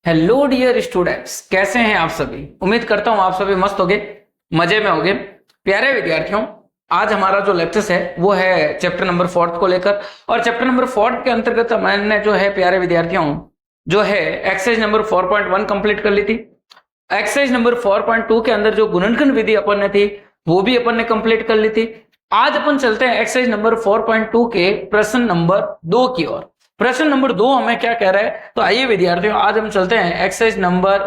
Hello dear students, कैसे हैं आप सभी। उम्मीद करता हूं आप सभी मस्त होगे, मजे में होगे। प्यारे विद्यार्थियों, आज हमारा जो लेक्चर है वो है चैप्टर नंबर 4 को लेकर। और चैप्टर नंबर 4 के अंतर्गत मैंने जो है प्यारे विद्यार्थियों जो है एक्सरसाइज नंबर 4.1 कंप्लीट कर ली थी। एक्सरसाइज नंबर 4.2 के अंदर जो गुणनखंड विधि अपन ने थी वो भी अपन ने कंप्लीट कर ली थी। आज अपन चलते हैं एक्सरसाइज नंबर 4.2 के प्रश्न नंबर 2 की ओर। प्रश्न नंबर 2 हमें क्या कह रहा है, तो आइए विद्यार्थियों आज हम चलते हैं एक्सरसाइज नंबर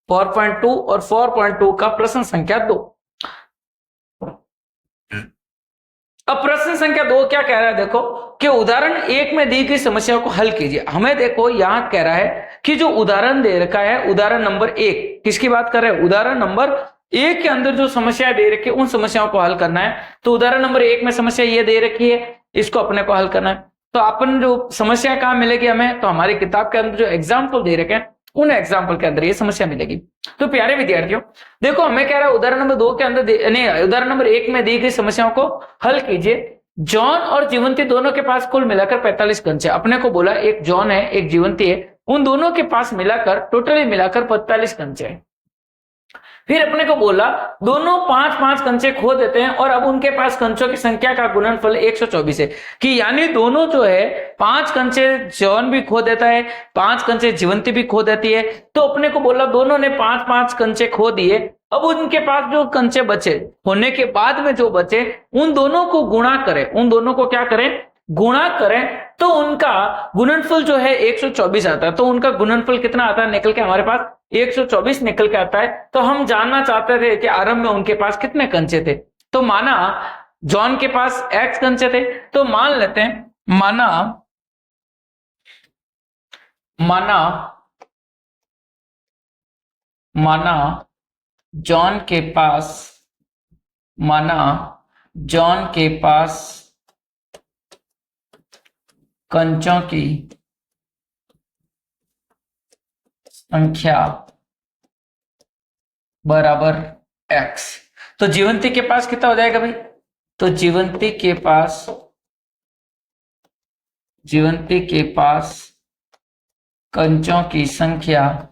4.2 और 4.2 का प्रश्न संख्या 2। अब प्रश्न संख्या 2 क्या कह रहा है, देखो कि उदाहरण 1 में दी गई समस्या को हल कीजिए। हमें देखो यहां कह रहा है कि जो उदाहरण दे रखा है उदाहरण नंबर 1, किसकी बात कर रहे हैं, उदाहरण नंबर 1 के अंदर जो समस्या दे रखी है उन समस्याओं को हल करना है। तो उदाहरण नंबर 1 में समस्या ये दे रखी है, इसको अपने को हल करना है। तो अपन जो समस्या कहां मिलेगी हमें, तो हमारी किताब के अंदर जो एग्जाम्पल दे रखे हैं उन एग्जाम्पल के अंदर ये समस्या मिलेगी। तो प्यारे विद्यार्थियों देखो हमें कह रहा है उदाहरण नंबर 2 के अंदर उदाहरण नंबर 1 में दी गई समस्याओं को हल कीजिए। जॉन और जीवंती दोनों के पास कुल मिलाकर 45 कंचे। अपने को बोला एक जॉन है एक जीवंती है, उन दोनों के पास मिलाकर टोटली मिलाकर 45 कंचे हैं। फिर अपने को बोला दोनों 5-5 कंचे खो देते हैं और अब उनके पास कंचों की संख्या का गुणनफल 124 है। कि यानी दोनों जो है 5 कंचे जॉन भी खो देता है, 5 कंचे जीवंती भी खो देती है। तो अपने को बोला दोनों ने 5-5 कंचे खो दिए। अब उनके पास जो कंचे बचे होने के बाद में जो बचे उन दोनों को गुणा करें, उन दोनों को क्या करें, गुणा करें। तो उनका गुणनफल जो है 124 आता है। तो उनका गुणनफल कितना आता है, निकल के हमारे पास 124 निकल के आता है। तो हम जानना चाहते थे कि आरंभ में उनके पास कितने कंचे थे। तो माना जॉन के पास x कंचे थे, तो मान लेते हैं माना जॉन के पास कंचों की संख्या बराबर x। तो जीवंती के पास कितना हो जाएगा भाई, तो जीवंती के पास कंचों की संख्या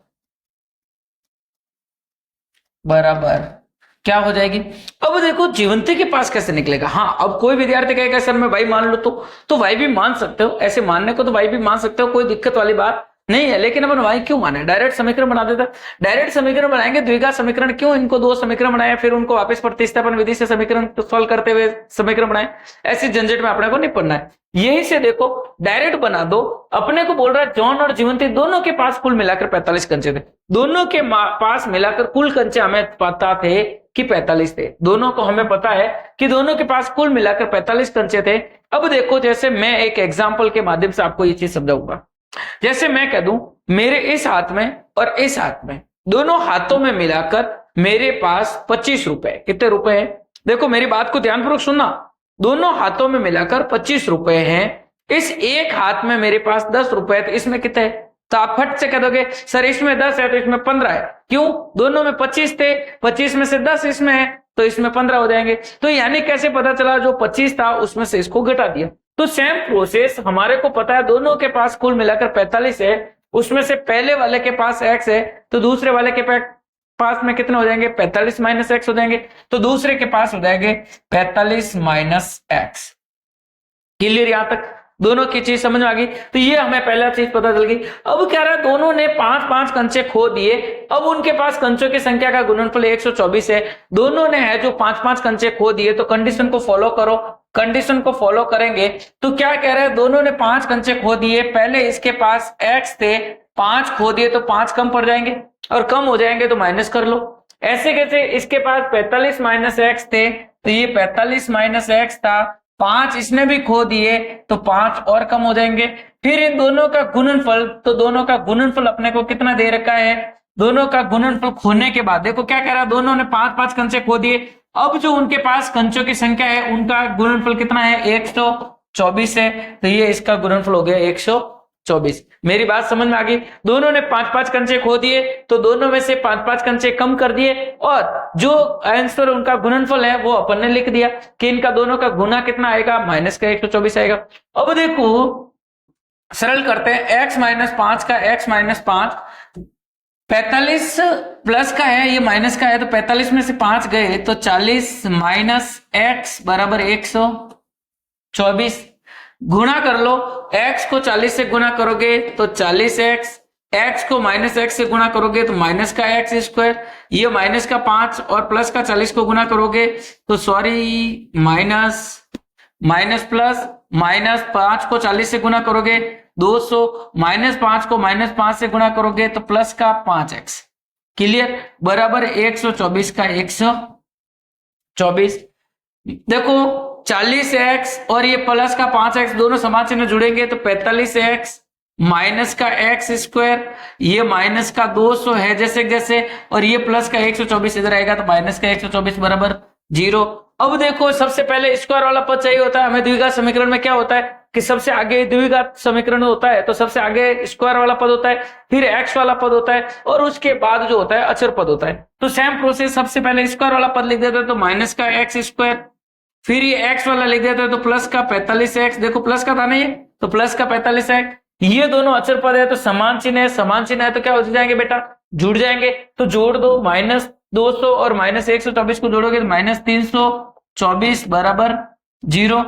बराबर क्या हो जाएगी। अब देखो जीवंती के पास कैसे निकलेगा। हाँ, अब कोई विद्यार्थी कहेगा सर मैं भाई मान लो, तो भाई भी मान सकते हो, ऐसे मानने को तो भाई भी मान सकते हो, कोई दिक्कत वाली बात नहीं है। लेकिन अपन भाई क्यों माने, डायरेक्ट समीकरण बना देता। डायरेक्ट समीकरण बनाएंगे, द्विघात समीकरण क्यों, इनको 2 समीकरण बनाए फिर उनको वापस प्रतिस्थापन विधि से समीकरण सॉल्व करते हुए समीकरण बनाए। ऐसी झंझट में अपने को नहीं पढ़ना है। यही से देखो डायरेक्ट बना दो। अपने को बोल रहा है जॉन और जीवंती दोनों के पास कुल मिलाकर 45 कंचे थे। दोनों के पास मिलाकर कुल कंचे हमें पता थे कि 45 थे। दोनों को हमें पता है कि दोनों के पास कुल मिलाकर 45 कंचे थे। अब देखो जैसे मैं एक एग्जाम्पल के माध्यम से आपको ये चीज समझाऊंगा। जैसे मैं कह दूं मेरे इस हाथ में और इस हाथ में, दोनों हाथों में मिलाकर मेरे पास 25 रुपए, कितने रुपए हैं, देखो मेरी बात को ध्यानपूर्वक सुनना। दोनों हाथों में मिलाकर 25 रुपए हैं। इस एक हाथ में मेरे पास 10 रुपए, तो इसमें कितने है, तो आप फट से कह दोगे सर इसमें 10 है तो इसमें 15 है। क्यों, दोनों में 25 थे, 25 में से 10 इसमें है तो इसमें 15 हो जाएंगे। तो यानी कैसे पता चला, जो 25 था उसमें से इसको घटा दिया। तो सेम प्रोसेस हमारे को पता है दोनों के पास कुल मिलाकर 45 है, उसमें से पहले वाले के पास x है तो दूसरे वाले के पास में कितने हो जाएंगे, 45 माइनस x हो जाएंगे। तो दूसरे के पास हो जाएंगे 45 माइनस x। क्लियर, यहां तक दोनों की चीज समझ में आ गई। तो ये हमें पहला चीज पता चल गई। अब कह रहा है दोनों ने 5-5 कंचे खो दिए। अब उनके पास कंचों की संख्या का गुणनफल 124 है। दोनों ने है जो 5-5 कंचे खो दिए। तो कंडीशन को फॉलो करो, कंडीशन को फॉलो करेंगे तो क्या कह रहे हैं, दोनों ने 5 कंचे खो दिए। पहले इसके पास x थे, 5 खो दिए तो 5 कम पड़ जाएंगे और कम हो जाएंगे तो माइनस कर लो। ऐसे कैसे, इसके पास 45 माइनस x थे तो ये 45 माइनस x था, 5 इसने भी खो दिए तो 5 और कम हो जाएंगे। फिर इन दोनों का गुणनफल, तो दोनों का गुणनफल अपने को कितना दे रखा है, दोनों का गुणनफल खोने के बाद देखो क्या कह रहा है, दोनों ने 5-5 कंचे खो दिए। अब जो उनके पास कंचों की संख्या है उनका गुणनफल कितना है, 124 है। तो ये इसका गुणनफल हो गया 124। मेरी बात समझ में आ गई। दोनों ने 5-5 कंचे खो दिए तो दोनों में से 5-5 कंचे कम कर दिए और जो आंसर उनका गुणनफल है वो अपन ने लिख दिया कि इनका दोनों का गुना कितना आएगा, माइनस का 124 आएगा। अब देखो सरल करते हैं, x माइनस 5 का x माइनस 5 45 प्लस का है, ये माइनस का है, तो 45 में से 5 गए तो 40 माइनस एक्स बराबर 124। गुणा कर लो, x को 40 से गुणा करोगे तो 40x, x को माइनस एक्स से गुणा करोगे तो माइनस का एक्स स्क्वायर, ये माइनस का 5 और प्लस का 40 को गुणा करोगे तो सॉरी माइनस प्लस, माइनस 5 को 40 से गुणा करोगे 200, माइनस 5 को माइनस 5 से गुणा करोगे तो प्लस का 5x, क्लियर, बराबर 124 का 124। देखो 40x और ये प्लस का 5x दोनों समान चिन्ह जुड़ेंगे तो 45x माइनस का एक्स स्क्वायर, ये माइनस का 200 है जैसे जैसे, और ये प्लस का 124 इधर आएगा तो माइनस का 124 बराबर 0। अब देखो सबसे पहले स्क्वायर वाला पद चाहिए होता है हमें। द्विघात समीकरण में क्या होता है कि सबसे आगे द्विघात समीकरण होता है तो सबसे आगे स्क्वायर वाला पद होता है, फिर एक्स वाला पद होता है और उसके बाद जो होता है अचर पद होता है। तो सेम प्रोसेस, सबसे पहले स्क्वायर वाला पद लिख देते हैं तो माइनस का एक्स स्क्वायर, फिर ये एक्स वाला लिख देते हैं तो प्लस का 45x, देखो प्लस का था ना ये, तो प्लस का 45x, ये दोनों अचर पद है तो समान चिन्ह है, समान चिन्ह है तो क्या हो जाएंगे बेटा, जुड़ जाएंगे। तो जोड़ दो, माइनस 200 और माइनस 124 को जोड़ोगे तो माइनस 324 बराबर 0।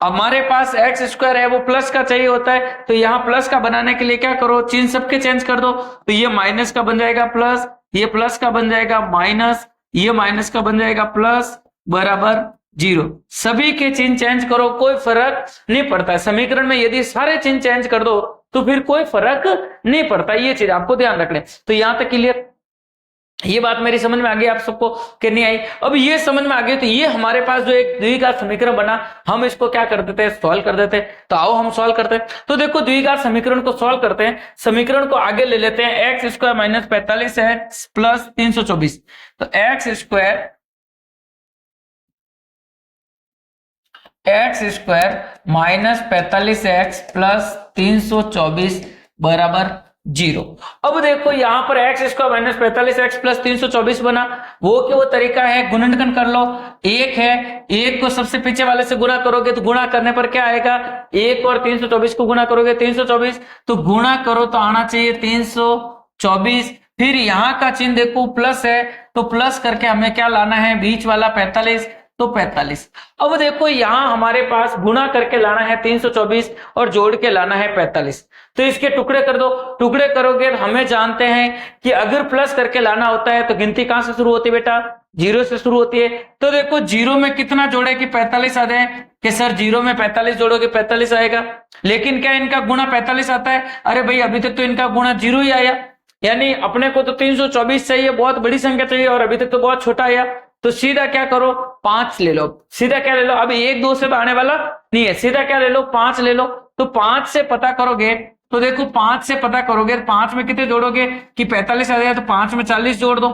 हमारे पास एक्स स्क्वायर है वो प्लस का चाहिए होता है तो यहाँ प्लस का बनाने के लिए क्या करो, चिन्ह सबके चेंज कर दो, तो ये माइनस का बन जाएगा प्लस, ये प्लस का बन जाएगा माइनस, ये माइनस का बन जाएगा प्लस बराबर 0। सभी के चिन्ह चेंज करो, कोई फर्क नहीं पड़ता है समीकरण में। यदि सारे चिन्ह चेंज कर दो तो फिर कोई फर्क नहीं पड़ता, ये चीज आपको ध्यान रखना है। तो यहां तक क्लियर, ये बात मेरी समझ में आ गई आप सबको कि नहीं आई? अब ये समझ में आ गई तो ये हमारे पास जो एक द्विघात समीकरण बना, हम इसको क्या कर देते हैं, सॉल्व कर देते हैं। तो आओ हम सॉल्व करते हैं। तो देखो द्विघात समीकरण को सॉल्व करते हैं, समीकरण को आगे ले लेते हैं, x square minus 45x plus 324, तो x square minus 45x plus 324 बराबर 0। अब देखो यहां पर x square minus 45x plus 324 बना, वो तरीका है गुणनखंड कर लो। एक है, एक को सबसे पीछे वाले से गुणा करोगे तो गुणा करने पर क्या आएगा, एक और 324 को गुणा करोगे 324, तो गुणा करो तो आना चाहिए 324। फिर यहाँ का चिन्ह देखो प्लस है तो प्लस करके हमें क्या लाना है, बीच वाला 45, तो 45। अब देखो यहां हमारे पास गुणा करके लाना है 324 और जोड़ के लाना है 45, तो इसके टुकड़े कर दो, टुकड़े करोगे हमें जानते हैं कि अगर प्लस करके लाना होता है तो गिनती कहां से शुरू होती है बेटा, 0 से शुरू होती है। तो देखो 0 में कितना जोड़े कि 45 आ जाए, कि सर 0 में 45 जोड़ोगे 45 आएगा, लेकिन क्या इनका गुणा 45 आता है? अरे भाई अभी तक तो इनका गुणा 0 ही आया, यानी अपने को तो 324 चाहिए, बहुत बड़ी संख्या चाहिए, और अभी तक तो बहुत छोटा आया। तो सीधा क्या करो, 5 ले लो, सीधा क्या ले लो, अभी 1 2 से तो आने वाला नहीं है, सीधा क्या ले लो, 5 ले लो। तो 5 से पता करोगे तो देखो 5 से पता करोगे, 5 में कितने जोड़ोगे कि 45 आ जाएगा, तो 5 में 40 जोड़ दो,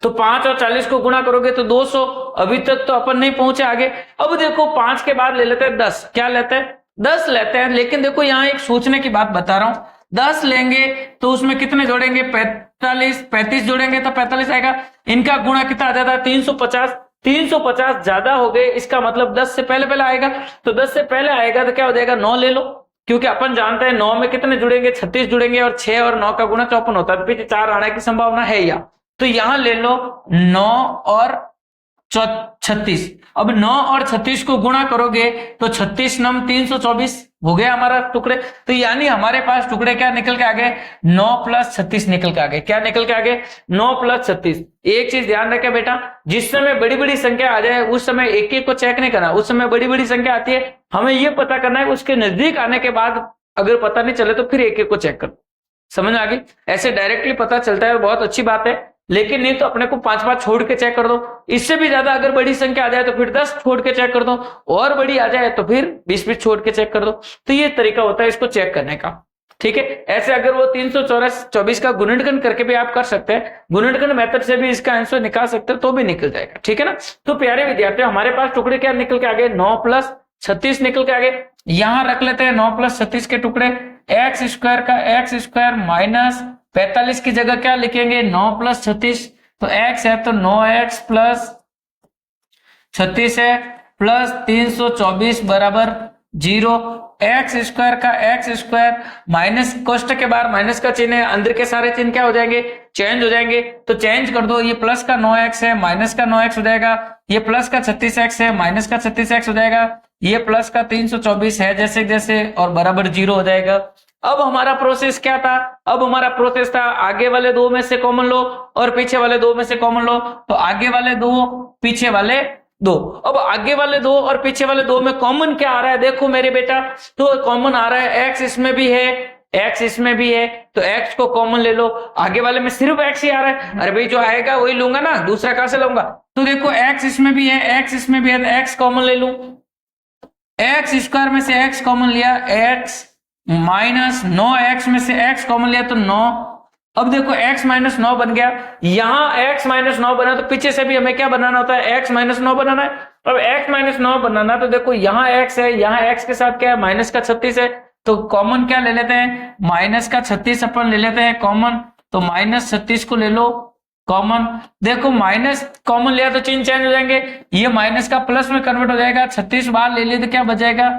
तो 5 और 40 को गुणा करोगे तो 200। अभी तक तो अपन नहीं पहुंचे आगे। अब देखो 5 के बाद ले लेते हैं 10, क्या लेते हैं, 10 लेते हैं। लेकिन देखो यहाँ एक सोचने की बात बता रहा हूं, 10 लेंगे तो उसमें कितने जोड़ेंगे, 35 जोड़ेंगे तो 45 आएगा। इनका गुणा कितना आ जाता है, 350, 350 ज्यादा हो गए, इसका मतलब 10 से पहले पहले आएगा। तो 10 से पहले आएगा तो क्या हो जाएगा, 9 ले लो, क्योंकि अपन जानते हैं 9 में कितने जुड़ेंगे, 36 जुड़ेंगे, और 6 और 9 का गुणा 54 होता है, तो पीछे 4 आने की संभावना है या, तो यहां ले लो 9 और 36। अब 9 और 36 को गुणा करोगे तो 36 नम 324 हो गया हमारा टुकड़े। तो यानी हमारे पास टुकड़े क्या निकल के आ गए, 9 प्लस 36 निकल के आ गए। क्या निकल के आ गए, 9 प्लस 36। एक चीज ध्यान रखे बेटा, जिस समय बड़ी बड़ी संख्या आ जाए उस समय एक एक को चेक नहीं करना, उस समय बड़ी बड़ी संख्या आती है, हमें यह पता करना है उसके नजदीक आने के बाद अगर पता नहीं चले तो फिर एक एक को चेक कर। समझ आ गई? ऐसे डायरेक्टली पता चलता है, बहुत अच्छी बात है, लेकिन नहीं तो अपने को 5 छोड़ के चेक कर दो। इससे भी ज्यादा अगर बड़ी संख्या आ जाए तो फिर 10 छोड़ के चेक कर दो, और बड़ी आ जाए तो फिर 20 छोड़ के चेक कर दो। तो ये तरीका होता है इसको चेक करने का, ठीक है। ऐसे अगर वो 324 का गुणनखंड करके भी आप कर सकते हैं, गुणनखंड मेथड से भी इसका आंसर निकाल सकते हैं तो भी निकल जाएगा, ठीक है ना। तो प्यारे विद्यार्थियों, हमारे पास टुकड़े क्या निकल के आ गए, 9 प्लस 36 निकल के आ गए। यहां रख लेते हैं 9 प्लस 36 के टुकड़े, एक्स स्क्वायर का एक्स स्क्वायर माइनस 45 की जगह क्या लिखेंगे, 9 प्लस 36, तो x है तो 9x प्लस 36 है, प्लस 324 बराबर जीरो, एक्स स्क्वायर का एक्स स्क्वायर, माइनस कोष्टक के बाहर माइनस का चिन्ह है, अंदर के सारे चिन्ह क्या हो जाएंगे, चेंज हो जाएंगे। तो चेंज कर दो, ये प्लस का 9x है, माइनस का 9x हो जाएगा, ये प्लस का 36x है, माइनस का 36x हो जाएगा, ये प्लस का 324 है जैसे जैसे, और बराबर 0 हो जाएगा। अब हमारा प्रोसेस क्या था, अब हमारा प्रोसेस था आगे वाले दो में से कॉमन लो और पीछे वाले दो में से कॉमन लो। तो आगे वाले दो, पीछे वाले दो। अब आगे वाले दो और पीछे वाले दो में कॉमन क्या आ रहा है, देखो मेरे बेटा, तो कॉमन आ रहा है एक्स इसमें भी है, एक्स इसमें भी है, तो एक्स को कॉमन ले लो। आगे वाले में सिर्फ एक्स ही आ रहा है, अरे भाई जो आएगा वही लूंगा ना, दूसरा कहां से लूंगा। तो देखो एक्स इसमें भी है, एक्स इसमें भी है, तो एक्स कॉमन ले लूं। एक्स स्क्वायर में से एक्स कॉमन लिया, एक्स माइनस 9x में से x कॉमन लिया तो 9। अब देखो x माइनस 9 बन गया, यहां x माइनस 9 बना, तो पीछे से भी हमें क्या बनाना होता है, x माइनस 9 बनाना है। अब x माइनस 9 बनाना, तो देखो यहाँ x है, यहाँ x के साथ क्या है, माइनस का 36 है, तो कॉमन क्या ले लेते हैं, माइनस का 36 अपन ले लेते हैं कॉमन, तो माइनस 36 को ले लो कॉमन। देखो माइनस कॉमन लिया तो चिन्ह चेंज हो जाएंगे, ये माइनस का प्लस में कन्वर्ट हो जाएगा, 36 बाहर ले लिए तो क्या बचेगा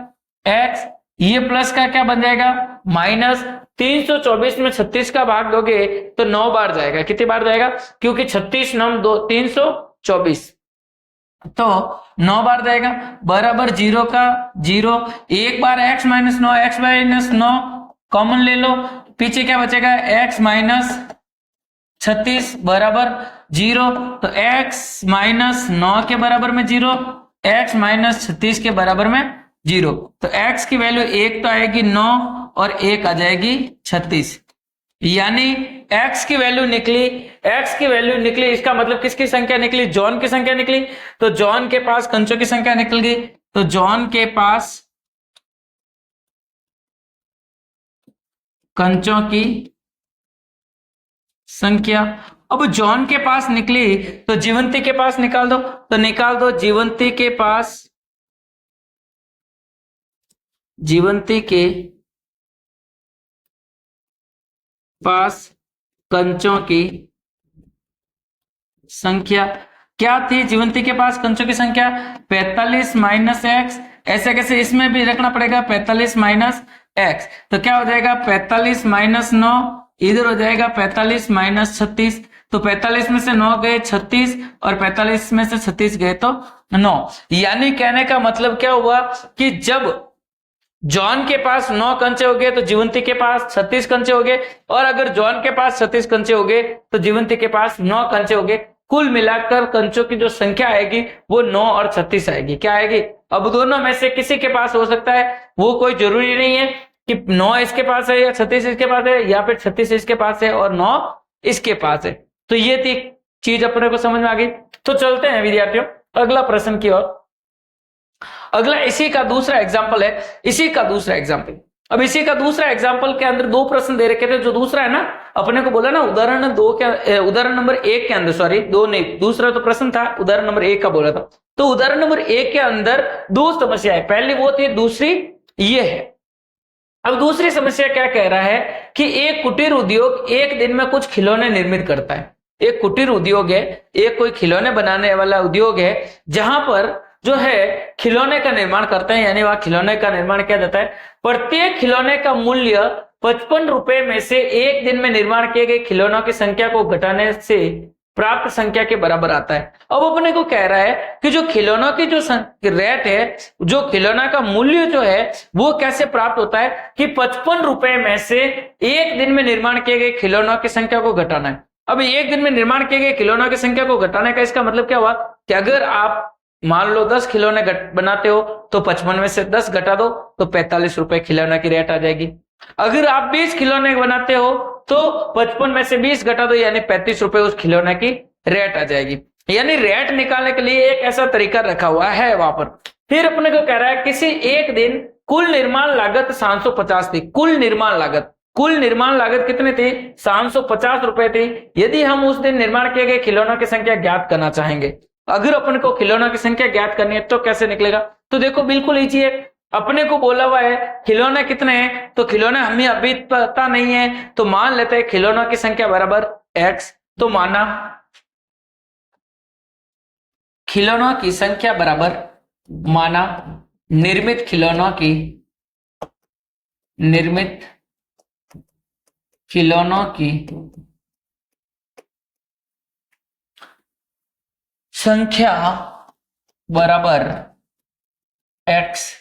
x, ये प्लस का क्या बन जाएगा माइनस, 324 में 36 का भाग दोगे तो 9 बार जाएगा, कितनी बार जाएगा, क्योंकि 36 9 2 324, तो 9 बार जाएगा, बराबर 0 का 0। एक बार x माइनस 9 कॉमन ले लो, पीछे क्या बचेगा x माइनस 36 बराबर 0, तो x माइनस 9 के बराबर में 0, x माइनस 36 के बराबर में 0, तो x की वैल्यू 1 तो आएगी 9 और 1 आ जाएगी 36, यानी x की वैल्यू निकली, x की वैल्यू निकली, इसका मतलब किसकी संख्या निकली, जॉन की संख्या निकली। तो जॉन के पास कंचों की संख्या निकल गई, तो जॉन के पास कंचों की संख्या। अब जॉन के पास निकली तो जीवंती के पास निकाल दो, तो निकाल दो जीवंती के पास, जीवंती के पास कंचों की संख्या क्या थी, जीवंती के पास कंचों की संख्या 45 माइनस एक्स, ऐसे कैसे इसमें भी रखना पड़ेगा 45 माइनस एक्स, तो क्या हो जाएगा 45 माइनस 9, इधर हो जाएगा 45 माइनस 36, तो 45 में से 9 गए 36 और 45 में से 36 गए तो 9, यानी कहने का मतलब क्या हुआ कि जब जॉन के पास 9 कंचे हो गए तो जीवंती के पास 36 कंचे हो गए, और अगर जॉन के पास 36 कंचे हो गए तो जीवंती के पास 9 कंचे हो गए, कुल मिलाकर कंचों की जो संख्या आएगी वो 9 और 36 आएगी। क्या आएगी, अब दोनों में से किसी के पास हो सकता है, वो कोई जरूरी नहीं है कि 9 इसके पास है या 36 इसके पास है, या फिर 36 इसके पास है और 9 इसके पास है। तो ये थी चीज अपने को समझ में आ गई। तो चलते हैं विद्यार्थियों अगला प्रश्न की ओर। अगला इसी का दूसरा एग्जाम्पल है, इसी का दूसरा एग्जाम्पल। अब इसी का दूसरा एग्जाम्पल के अंदर दो प्रश्न दे रखे थे, जो दूसरा है ना अपने को बोला ना उदाहरण 2 के, उदाहरण नंबर 1 के अंदर, सॉरी 2 नहीं, दूसरा तो प्रश्न था उदाहरण नंबर 1 का बोला था। तो उदाहरण नंबर 1 के अंदर 2 समस्याएं, पहली वो थी, दूसरी ये है। अब दूसरी समस्या क्या कह रहा है कि एक कुटीर उद्योग एक दिन में कुछ खिलौने निर्मित करता है। एक कुटीर उद्योग है, एक कोई खिलौने बनाने वाला उद्योग है, जहां पर जो है खिलौने का निर्माण करते हैं, यानी वहां खिलौने का निर्माण किया जाता है। प्रत्येक खिलौने का मूल्य 55 रुपए में से एक दिन में निर्माण किए गए खिलौनों की संख्या को घटाने से प्राप्त संख्या के बराबर आता है। अब अपने को कह रहा है कि जो खिलौनों की जो रेट है, जो खिलौना का मूल्य जो है वो कैसे प्राप्त होता है, कि 55 रुपए में से एक दिन में निर्माण किए गए खिलौनों की संख्या को घटाना है। अब एक दिन में निर्माण किए गए खिलौनों की संख्या को घटाने का इसका मतलब क्या हुआ कि अगर आप मान लो 10 खिलौने बनाते हो तो 55 में से 10 घटा दो तो 45 रुपए खिलौने की रेट आ जाएगी। अगर आप 20 खिलौने बनाते हो तो 55 में से 20 घटा दो, यानी 35 रुपए उस खिलौने की रेट आ जाएगी। यानी रेट निकालने के लिए एक ऐसा तरीका रखा हुआ है वहां पर। फिर अपने को कह रहा है किसी एक दिन कुल निर्माण लागत 750 थी। कुल निर्माण लागत कितनी थी, 750 रुपए थी। यदि हम उस दिन निर्माण किए गए खिलौनों की संख्या ज्ञात करना चाहेंगे, अगर अपन को खिलौनों की संख्या ज्ञात करनी है तो कैसे निकलेगा, तो देखो बिल्कुल इजी है। अपने को बोला हुआ है खिलौने कितने हैं, तो खिलौने हमें अभी पता नहीं है, तो मान लेते हैं खिलौनों की संख्या बराबर x। तो माना खिलौनों की संख्या बराबर, माना निर्मित खिलौनों की संख्या बराबर x।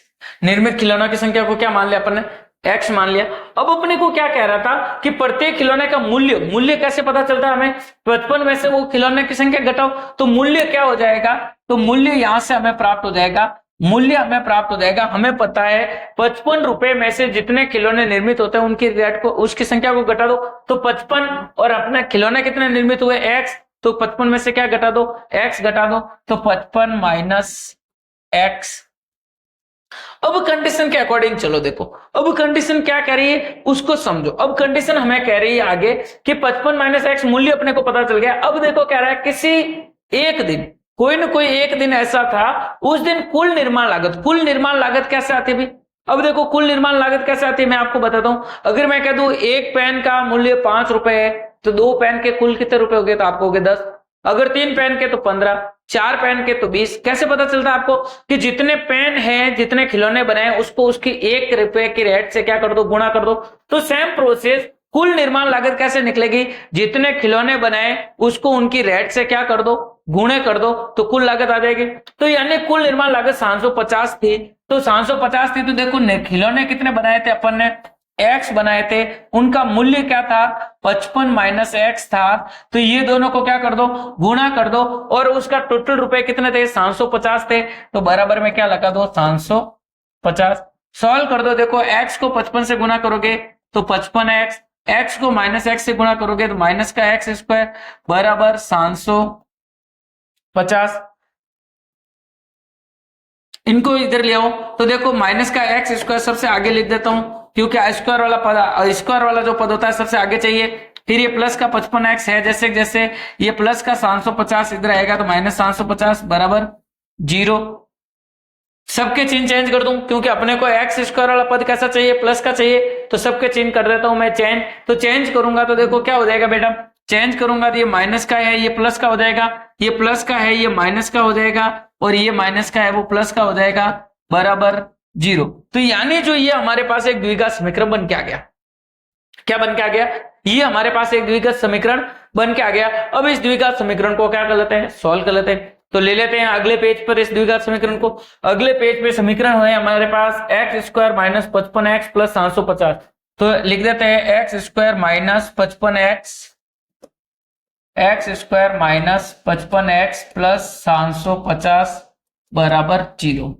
निर्मित खिलौनों की संख्या को क्या मान लिया अपन ने, x मान लिया। अब अपने को क्या कह रहा था कि प्रत्येक खिलौने का मूल्य कैसे पता चलता है हमें, 55 में से वो खिलौने की संख्या घटाओ तो मूल्य क्या हो जाएगा, तो मूल्य यहां से हमें प्राप्त हो जाएगा, हमें पता है 55 रुपए में से जितने खिलौने निर्मित होते हैं उनकी रेट को, उसकी संख्या को घटा दो तो 55, और अपने खिलौने कितने निर्मित हुए x, तो 55 में से क्या घटा दो, x घटा दो, तो 55 माइनस x। अब कंडीशन के अकॉर्डिंग चलो देखो, अब कंडीशन क्या कह रही है उसको समझो। अब कंडीशन हमें कह रही है आगे कि 55 माइनस एक्स मूल्य अपने को पता चल गया। अब देखो कह रहा है किसी एक दिन, कोई ना कोई एक दिन ऐसा था, उस दिन कुल निर्माण लागत कैसे आती है। अब देखो कुल निर्माण लागत कैसे आती है मैं आपको बताता हूं। अगर मैं कह दूं एक पेन का मूल्य 5 रुपए है तो 2 पेन के कुल कितने रुपए हो गए, तो आपको हो गए 10। अगर 3 पेन के तो 15, 4 पेन के तो 20। कैसे पता चलता है आपको कि जितने पेन हैं, जितने खिलौने बनाए उसको उसकी 1 रुपए की रेट से क्या कर दो, गुणा कर दो। तो सेम प्रोसेस कुल निर्माण लागत कैसे निकलेगी, जितने खिलौने बनाए उसको उनकी रेट से क्या कर दो, गुणे कर दो, तो कुल लागत आ जाएगी। तो यानी कुल निर्माण लागत 750 थी, तो 750 थी तो देखो खिलौने कितने बनाए थे अपन ने, एक्स बनाए थे, उनका मूल्य क्या था 55 माइनस एक्स था। तो ये दोनों को क्या कर दो, गुणा कर दो, और उसका टोटल रुपए कितने थे 750 थे, तो बराबर में क्या लगा दो 750। सॉल्व कर दो, देखो एक्स को 55 से गुणा करोगे तो 55x, एक्स को माइनस एक्स से गुणा करोगे तो माइनस का एक्स स्क्वायर बराबर 750। इनको इधर ले आओ तो देखो माइनस का एक्स स्क्वायर सबसे आगे लिख देता हूं क्योंकि स्क्वायर वाला जो पद होता है सबसे आगे चाहिए। फिर ये प्लस का 55x है, जैसे जैसे ये प्लस का 750 इधर आएगा तो माइनस 750 बराबर 0। सबके चिन्ह चेंज कर दूं क्योंकि अपने को एक्स स्क्वायर वाला पद कैसा चाहिए, प्लस का चाहिए, तो सबके चिन्ह कर देता हूं मैं चेंज। तो चेंज करूंगा तो देखो क्या हो जाएगा बेटा, चेंज करूंगा तो ये माइनस का है ये प्लस का हो जाएगा, ये प्लस का है ये माइनस का हो जाएगा, और ये माइनस का है वो प्लस का हो जाएगा बराबर 0। तो यानी जो ये हमारे पास एक द्विघात समीकरण बन के आ गया। क्या बन के आ गया, ये हमारे पास एक द्विघात समीकरण बन के आ गया। अब इस द्विघात समीकरण को क्या कर लेते हैं, सॉल्व कर लेते हैं। तो ले लेते हैं अगले पेज पर इस द्विघात समीकरण को। अगले पेज पे समीकरण है हमारे पास x square minus 55x plus 750। तो लिख देते हैं x square minus 55x, x square minus 55x plus 750 बराबर 0।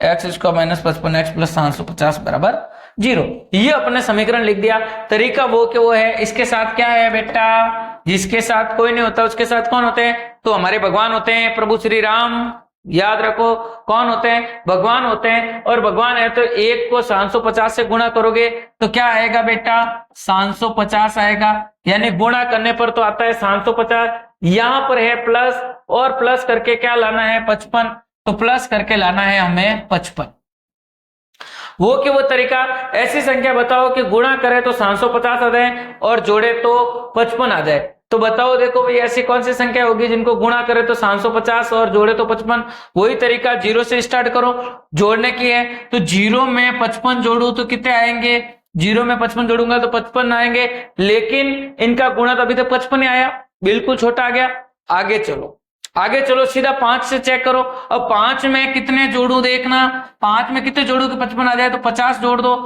X square minus 55x plus 750 बराबर 0। ये अपने समीकरण लिख दिया। तरीका वो के वो है, इसके साथ क्या है बेटा, जिसके साथ कोई नहीं होता उसके साथ कौन होते हैं, तो हमारे भगवान होते हैं, प्रभु श्री राम। याद रखो कौन होते हैं, भगवान होते हैं। और भगवान है तो एक को 750 से गुणा करोगे तो क्या आएगा बेटा 750 आएगा, यानी गुणा करने पर तो आता है 750। यहां पर है प्लस, और प्लस करके क्या लाना है 55, तो प्लस करके लाना है हमें 55। वो कि वो तरीका, ऐसी संख्या बताओ कि गुणा करे तो 750 आ जाए और जोड़े तो 55 आ जाए। तो बताओ देखो भाई ऐसी कौन सी संख्या होगी जिनको गुणा करे तो 750 और जोड़े तो 55। वही तरीका 0 से स्टार्ट करो, जोड़ने की है तो 0 में 55 जोड़ू तो कितने आएंगे, 0 में 55 जोड़ूंगा तो 55 आएंगे, लेकिन इनका गुणा तो अभी तक 55 ही आया, बिल्कुल छोटा आ गया। आगे चलो सीधा 5 से चेक करो। अब 5 में कितने जोड़ू देखना, 5 में कितने जोड़ू कि 55 आ जाए, तो 50 जोड़ दो।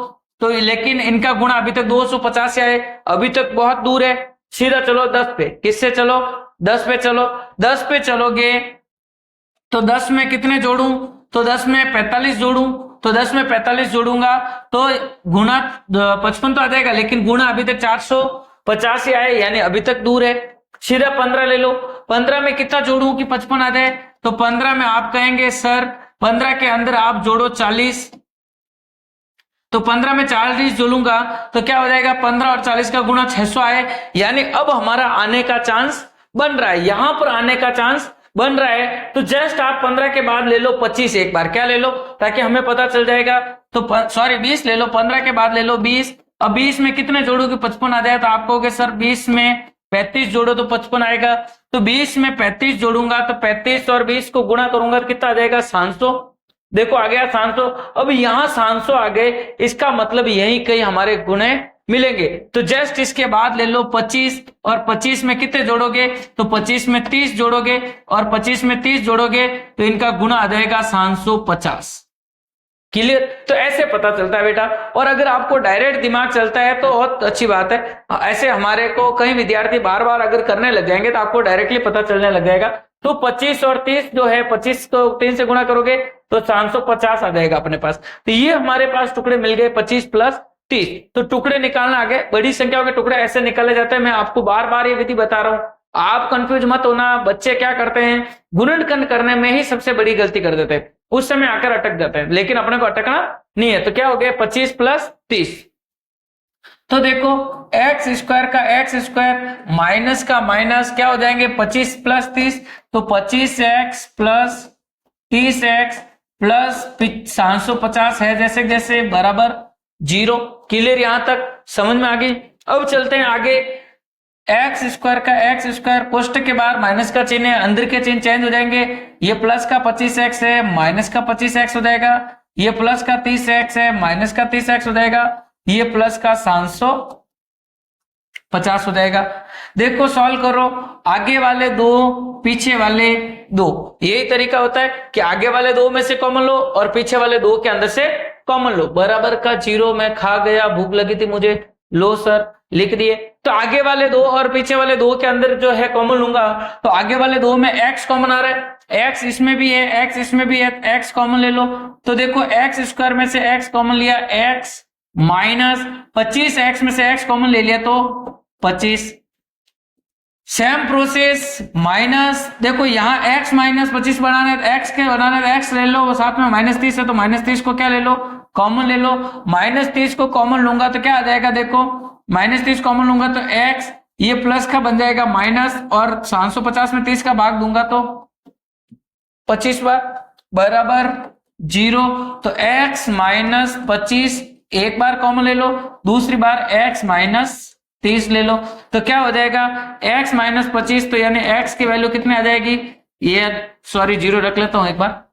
तो लेकिन इनका गुणा अभी तक 250 से आए, अभी तक बहुत दूर है। सीधा चलो 10 पे, किससे चलो 10 पे चलो, 10 पे चलोगे तो 10 में कितने जोड़ू, तो 10 में 45 जोड़ू, तो 10 में 45 जोड़ूंगा तो गुणा 55 तो आ जाएगा, लेकिन गुणा अभी तक 450 ही आए, यानी अभी तक दूर है। सीधा 15 ले लो, 15 में कितना जोड़ू कि 55 आ जाए, तो 15 में आप कहेंगे सर 15 के अंदर आप जोड़ो 40, तो 15 में 40 जोड़ूंगा तो क्या हो जाएगा 15 और 40 का गुणा 600 आए, यानी अब हमारा आने का चांस बन रहा है, यहां पर आने का चांस बन रहा है। तो जस्ट आप 15 के बाद ले लो 25 एक बार, क्या ले लो ताकि हमें पता चल जाएगा, तो सॉरी 20 ले लो, 15 के बाद ले लो 20। अब 20 में कितने जोड़ो कि 55 आ जाए, तो आप कहोगे सर 20 में 35 जोड़ो तो 55 आएगा, तो 20 में 35 जोड़ूंगा तो 35 और 20 को गुणा करूंगा तो कितना आ जाएगा 700। देखो आ गया 700। अब यहां 700 आ गए, इसका मतलब यही कहीं हमारे गुणे मिलेंगे। तो जस्ट इसके बाद ले लो 25, और 25 में कितने जोड़ोगे, तो 25 में 30 जोड़ोगे, और 25 में 30 जोड़ोगे तो इनका गुणा आ जाएगा 750। क्लियर? तो ऐसे पता चलता है बेटा। और अगर आपको डायरेक्ट दिमाग चलता है तो बहुत अच्छी बात है। ऐसे हमारे को कई विद्यार्थी बार बार अगर करने लग जाएंगे तो आपको डायरेक्टली पता चलने लग जाएगा। तो 25 और 30 जो है, 25 को 3 से गुणा करोगे तो 750 आ जाएगा अपने पास। तो ये हमारे पास टुकड़े मिल गए 25 प्लस 30। तो टुकड़े निकालना आ गए, बड़ी संख्याओं के टुकड़े ऐसे निकाले जाते हैं। मैं आपको बार बार ये विधि बता रहा हूं, आप कंफ्यूज मत होना। बच्चे क्या करते हैं, गुणनखंड करने में ही सबसे बड़ी गलती कर देते हैं, उस समय आकर अटक जाते हैं, लेकिन अपने को अटकना नहीं है। तो क्या हो गया 25 प्लस 30। तो देखो एक्स स्क्वायर का एक्स स्क्वायर माइनस का माइनस क्या हो जाएंगे 25 प्लस 30, तो 25x प्लस 30x प्लस 750 है जैसे जैसे बराबर 0। क्लियर? यहां तक समझ में आ गई। अब चलते हैं आगे। एक्स स्क्वायर का एक्स स्क्वायर, कोष्टक के बाहर माइनस का चिन्ह है, अंदर के चिन्ह चेंज हो जाएंगे। ये प्लस का 25x है, माइनस का 25x हो जाएगा। ये प्लस का 30x है, माइनस का 30x हो जाएगा। ये प्लस का 750 हो जाएगा। देखो सॉल्व करो, आगे वाले दो पीछे वाले दो, यही तरीका होता है कि आगे वाले दो में से कॉमन लो और पीछे वाले दो के अंदर से कॉमन लो। बराबर का 0 में खा गया, भूख लगी थी मुझे, लो सर लिख दिए। तो आगे वाले दो और पीछे वाले दो के अंदर जो है कॉमन लूंगा, तो आगे वाले दो में x कॉमन आ रहा है, x इसमें भी है, x इसमें भी है, x कॉमन ले लो। तो देखो एक्स स्क्वायर में से x कॉमन लिया, x माइनस 25x में से x कॉमन ले लिया तो 25। सेम प्रोसेस माइनस, देखो यहाँ x माइनस 25 बनाना है, x के बनाना है, x ले लो, वो साथ में माइनस 30 है तो माइनस 30 को क्या ले लो, कॉमन ले लो। माइनस 30 को कॉमन लूंगा तो क्या आ जाएगा, देखो माइनस 30 कॉमन लूंगा तो x, ये प्लस का बन जाएगा माइनस, और 750 में 30 का भाग दूंगा तो 25 बार बराबर 0। तो x माइनस 25 एक बार कॉमन ले लो, दूसरी बार x माइनस 30 ले लो। तो क्या हो जाएगा x माइनस 25, तो यानी x की वैल्यू कितनी आ जाएगी, ये सॉरी 0 रख लेता हूं एक बार।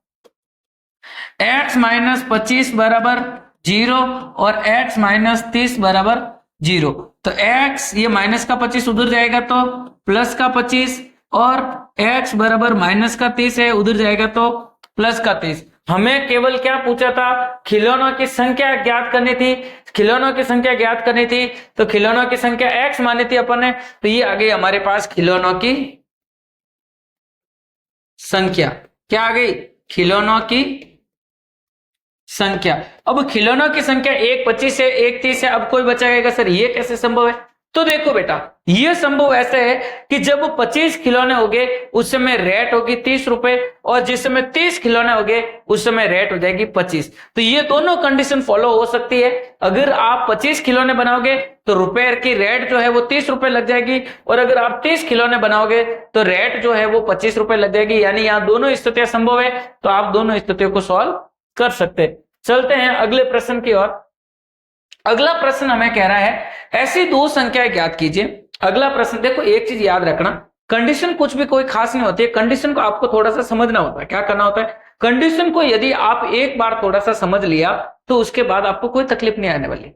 x माइनस 25 बराबर 0 और x माइनस 30 बराबर 0। तो x ये माइनस का 25 उधर जाएगा तो प्लस का 25, और x बराबर माइनस का 30 है, उधर जाएगा तो प्लस का 30। हमें केवल क्या पूछा था, खिलौनों की संख्या ज्ञात करनी थी। खिलौनों की संख्या ज्ञात करनी थी तो खिलौनों की संख्या x मानी थी अपन ने, तो ये आ गई हमारे पास खिलौनों की संख्या। क्या आ गई, खिलौनों की संख्या। अब खिलौनों की संख्या एक 25 है, एक 30 है, अब कोई बचाएगा सर ये कैसे संभव है। तो देखो बेटा, ये संभव ऐसे है कि जब 25 खिलौने हो गए उस समय रेट होगी 30 रुपए, और जिस समय 30 खिलौने हो गए उस समय रेट हो जाएगी 25। तो ये दोनों कंडीशन फॉलो हो सकती है। अगर आप 25 खिलौने बनाओगे तो रुपए की रेट जो है वो 30 रुपए लग जाएगी, और अगर आप 30 खिलौने बनाओगे तो रेट जो है वो 25 रुपए लग जाएगी। यानी यहाँ दोनों स्थितियां संभव है, तो आप दोनों स्थितियों को सॉल्व कर सकते। चलते हैं अगले प्रश्न की ओर। अगला प्रश्न हमें कह रहा है ऐसी दो संख्याएं ज्ञात कीजिए। अगला प्रश्न देखो, एक चीज याद रखना, कंडीशन कुछ भी कोई खास नहीं होती है, कंडीशन को आपको थोड़ा सा समझना होता है। क्या करना होता है, कंडीशन को यदि आप एक बार थोड़ा सा समझ लिया तो उसके बाद आपको कोई तकलीफ नहीं आने वाली।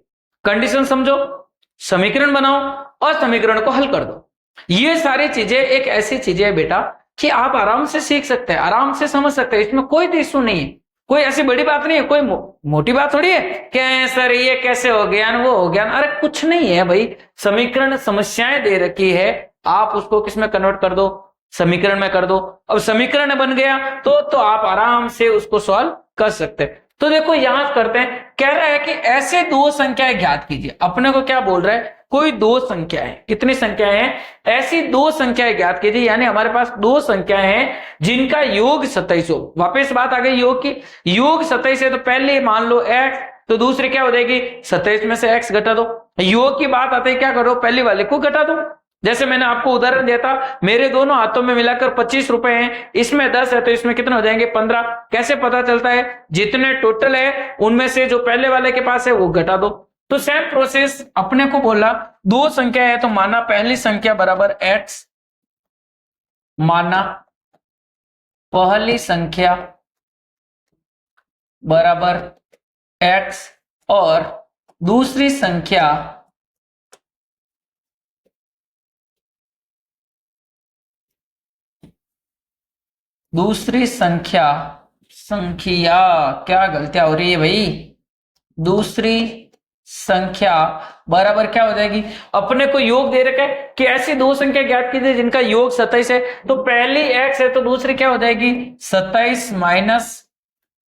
कंडीशन समझो, समीकरण बनाओ और समीकरण को हल कर दो। ये सारी चीजें एक ऐसी चीजें है बेटा कि आप आराम से सीख सकते हैं, आराम से समझ सकते हैं, इसमें कोई इश्यू नहीं है, कोई ऐसी बड़ी बात नहीं है, कोई मोटी बात थोड़ी है कि सर ये कैसे हो गया वो हो गया। अरे कुछ नहीं है भाई, समीकरण समस्याएं दे रखी है, आप उसको किस में कन्वर्ट कर दो, समीकरण में कर दो। अब समीकरण बन गया तो आप आराम से उसको सॉल्व कर सकते हैं। तो देखो यहां करते हैं, कह रहा है कि ऐसे दो संख्याएं ज्ञात कीजिए। अपने को क्या बोल रहा है, कोई दो संख्याएं, कितनी संख्याएं हैं, ऐसी दो संख्याएं ज्ञात कीजिए। यानी हमारे पास दो संख्याएं हैं जिनका योग 27 हो। वापस बात आ गई योग की, योग 27 है तो पहले मान लो x, तो दूसरी क्या हो जाएगी 27 में से x घटा दो। योग की बात आते ही क्या करो, पहले वाले को घटा दो। जैसे मैंने आपको उदाहरण दिया था, मेरे दोनों हाथों में मिलाकर 25 रुपए हैं, इसमें 10 है तो इसमें कितने हो जाएंगे 15। कैसे पता चलता है, जितने टोटल है उनमें से जो पहले वाले के पास है वो घटा दो। तो सेम प्रोसेस अपने को बोला, दो संख्या है तो माना पहली संख्या बराबर x, माना पहली संख्या बराबर x और दूसरी संख्या संख्या क्या गलतियां हो रही है भाई, दूसरी संख्या बराबर क्या हो जाएगी, अपने को योग दे रखा है कि ऐसी दो संख्या ज्ञात कीजिए जिनका योग 27 है, तो पहली x है तो दूसरी क्या हो जाएगी 27 माइनस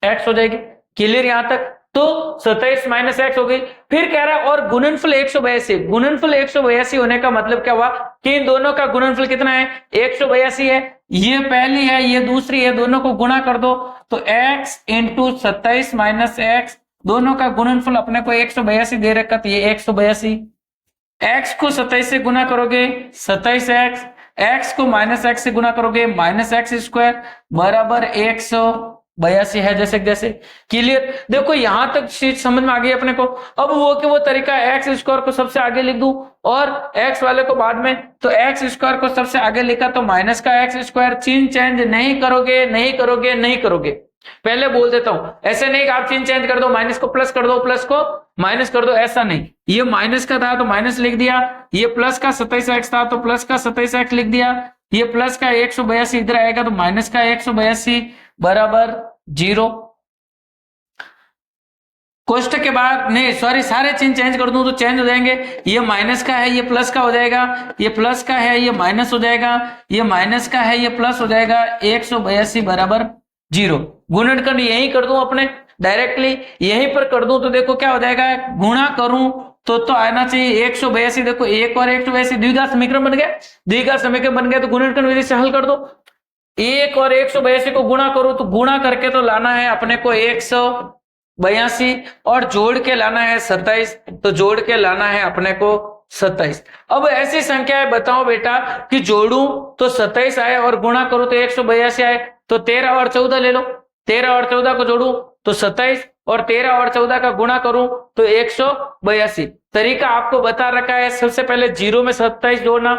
x हो जाएगी। क्लियर यहां तक, तो 27 माइनस एक्स हो गई। फिर कह रहा है और गुणनफल 182, गुणनफल 182 होने का मतलब क्या हुआ कि इन दोनों का गुणनफल कितना है 182 है, ये पहली है ये दूसरी है, दोनों को गुणा कर दो तो x इंटू 27 माइनस एक्स, दोनों का गुणनफल अपने को 182 दे रखा, तो ये 182, x को 27 से गुना करोगे 27x, x को माइनस एक्स से गुना करोगे माइनस एक्स स्क्वायर बराबर 182 है। जैसे जैसे क्लियर, देखो यहां तक चीज समझ में आ गई अपने को। अब वो तरीका एक्स स्क्वायर को सबसे आगे लिख दूं और x वाले को बाद में, तो एक्स स्क्वायर को सबसे आगे लिखा तो माइनस का एक्स स्क्वायर, चिन्ह चेंज नहीं करोगे नहीं करोगे नहीं करोगे, पहले बोल देता हूं, ऐसे नहीं कि आप चिन्ह चेंज कर दो, माइनस को प्लस कर दो प्लस को माइनस कर दो, ऐसा नहीं, ये माइनस का था तो माइनस लिख दिया, ये प्लस का 27x था तो प्लस का 27x लिख दिया, ये प्लस का 182 इधर आएगा तो माइनस का 182 बराबर 0। कोष्टक के बाद नहीं सॉरी सारे चिन्ह चेंज कर दूं तो चेंज हो जाएंगे, ये माइनस का है ये प्लस का हो जाएगा, ये प्लस का है ये माइनस हो जाएगा, ये माइनस का है ये प्लस हो जाएगा, 182 बराबर 0। गुणनखंड यही कर दूं अपने डायरेक्टली यहीं पर कर दूं तो देखो क्या हो जाएगा, गुणा करूं तो आना चाहिए 182, देखो एक और 182 द्विघात समीकरण बन गया, द्विघात समीकरण बन गया तो गुणनखंड विधि से हल कर दो, एक और 182 को गुणा करो तो गुणा करके तो लाना है अपने को 182 और जोड़ के लाना है 27, तो जोड़ के लाना है अपने को 27। अब ऐसी संख्याएं बताओ बेटा कि जोड़ू तो 27 आए और गुणा करो तो 182 आए, तो 13 और 14 ले लो, 13 और 14 को जोड़ू तो 27 और 13 और 14 का गुणा करूं तो 182। तरीका आपको बता रखा है, सबसे पहले 0 में 27 जोड़ना,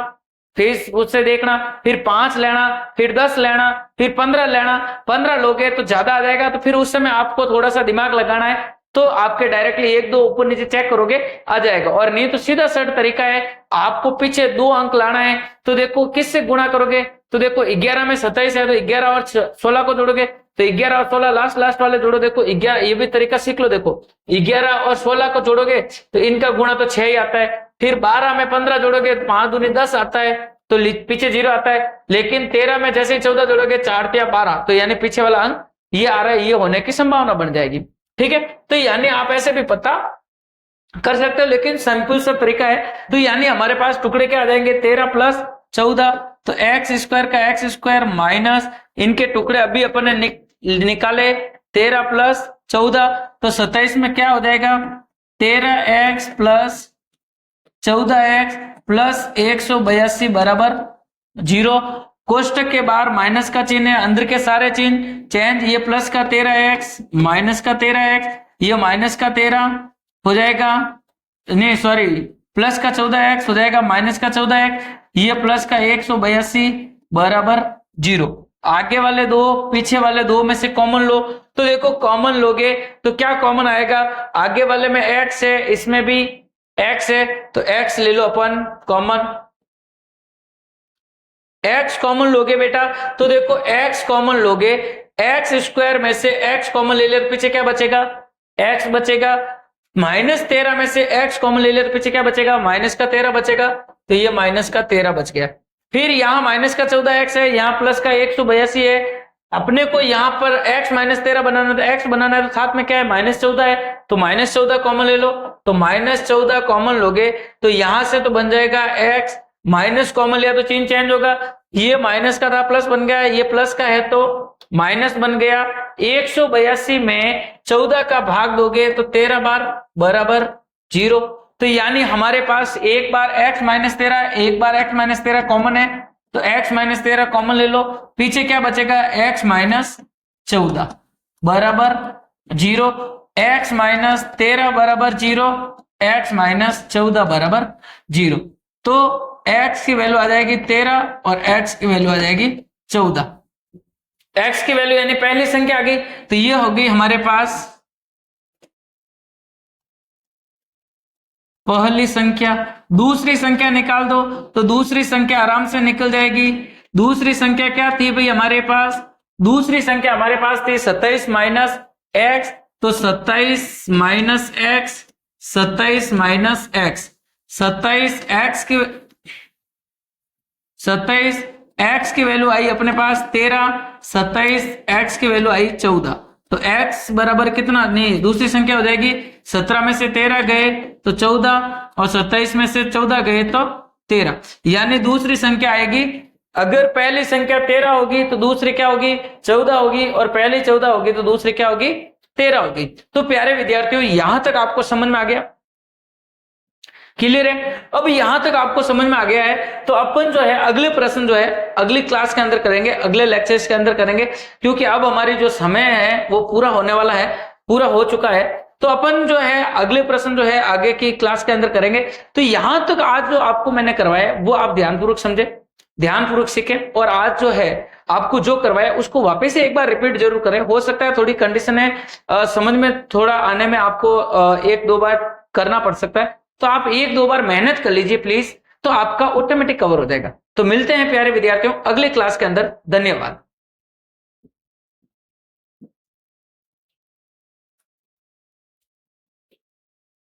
फिर उससे देखना, फिर 5 लेना, फिर 10 लेना, फिर 15 लेना, 15 लोगे तो ज्यादा आ जाएगा तो फिर उस समय आपको थोड़ा सा दिमाग लगाना है, तो आपके डायरेक्टली 1-2 ऊपर नीचे चेक करोगे आ जाएगा, और नहीं तो सीधा सर्ट तरीका है, आपको पीछे 2 अंक लाना है, तो देखो किससे गुणा करोगे, तो देखो 11 में 27 है तो 11 और 16 को जोड़ोगे तो 11 और 16 लास्ट वाले जोड़ो, देखो 11, ये भी तरीका सीख लो, देखो 11 और 16 को जोड़ोगे तो इनका गुणा तो 6 ही आता है, फिर 12 में 15 जोड़ोगे 5 दूनी 10 आता है तो पीछे 0 आता है, लेकिन 13 में जैसे 14 जोड़ोगे 4 या 12 तो यानी पीछे वाला अंक ये आ रहा है, ये होने की संभावना बन जाएगी। ठीक है, तो यानी आप ऐसे भी पता कर सकते हो, लेकिन सिंपल सा तरीका है, तो यानी हमारे पास टुकड़े क्या आ जाएंगे 13 प्लस 14, तो एक्स स्क्वायर का एक्स स्क्वायर माइनस इनके टुकड़े अभी अपन ने निकाले 13 प्लस 14 तो 27 में क्या हो जाएगा 13x प्लस 14x प्लस 182 बराबर 0। कोष्टक के बाहर माइनस का चिन्ह है, अंदर के सारे चिन्ह चेंज, ये प्लस का 13x माइनस का 13x, ये माइनस का 13 हो जाएगा, नहीं सॉरी प्लस का 14x हो जाएगा माइनस का 14x, ये प्लस का 182 बराबर 0। आगे वाले दो पीछे वाले दो में से कॉमन लो, तो देखो कॉमन लोगे तो क्या कॉमन आएगा, आगे वाले में x है इसमें भी x है तो x ले लो अपन कॉमन, x कॉमन लोगे बेटा तो देखो x कॉमन लोगे, एक्स स्क्वायर में से x कॉमन ले ले तो पीछे क्या बचेगा x बचेगा, माइनस 13 में से x कॉमन ले ले तो पीछे क्या बचेगा माइनस का 13 बचेगा, तो ये माइनस का 13 बच गया। फिर यहाँ माइनस का 14x है, यहाँ प्लस का 182 है, अपने को यहाँ पर x माइनस 13 बनाना है तो x बनाना है तो साथ में क्या है माइनस 14 है, तो माइनस 14 कॉमन ले लो, तो माइनस 14 कॉमन लोगे तो यहां से तो बन जाएगा x, माइनस कॉमन लिया तो चिन्ह चेंज होगा, ये माइनस का था प्लस बन गया, ये प्लस का है तो माइनस बन गया, 182 में 14 का भाग दोगे तो 13 बार बराबर 0, तो यानी हमारे पास एक बार x माइनस 13 एक बार x माइनस 13 कॉमन है, तो x माइनस 13 कॉमन ले लो, पीछे क्या बचेगा x माइनस 14 बराबर 0, x माइनस 13 बराबर 0, x माइनस 14 बराबर 0, तो x की वैल्यू आ जाएगी 13 और x की वैल्यू आ जाएगी 14। x की वैल्यू यानी पहली संख्या आ गई, तो ये होगी हमारे पास पहली संख्या। दूसरी संख्या निकाल दो, तो दूसरी संख्या आराम से निकल जाएगी। दूसरी संख्या क्या थी भाई हमारे पास? दूसरी संख्या हमारे पास थी 27 माइनस एक्स, तो 27 minus x, 27 minus x, 27 x की वैल्यू आई अपने पास 13, 27 एक्स की वैल्यू आई 14, तो x बराबर कितना? नहीं, दूसरी संख्या हो जाएगी 17 में से 13 गए तो 14, और 27 में से 14 गए तो 13, यानी दूसरी संख्या आएगी। अगर पहली संख्या 13 होगी तो दूसरी क्या होगी? 14 होगी, और पहली 14 होगी तो दूसरी क्या होगी? 13 होगी। तो प्यारे विद्यार्थियों, यहां तक आपको समझ में आ गया? क्लियर है? अब यहां तक आपको समझ में आ गया है, तो अपन जो है अगले प्रश्न जो है अगली क्लास के अंदर करेंगे, अगले लेक्चर्स के अंदर करेंगे, क्योंकि अब हमारी जो समय है वो पूरा होने वाला है, पूरा हो चुका है। तो अपन जो है अगले प्रश्न जो है आगे की क्लास के अंदर करेंगे। तो यहां तक आज जो आपको मैंने करवाया वो आप ध्यानपूर्वक समझे, ध्यानपूर्वक सीखें, और आज जो है आपको जो करवाया उसको वापस से एक बार रिपीट जरूर करें। हो सकता है थोड़ी कंडीशन है समझ में थोड़ा आने में आपको 1-2 बार करना पड़ सकता है, तो आप 1-2 बार मेहनत कर लीजिए प्लीज, तो आपका ऑटोमेटिक कवर हो जाएगा। तो मिलते हैं प्यारे विद्यार्थियों अगले क्लास के अंदर। धन्यवाद।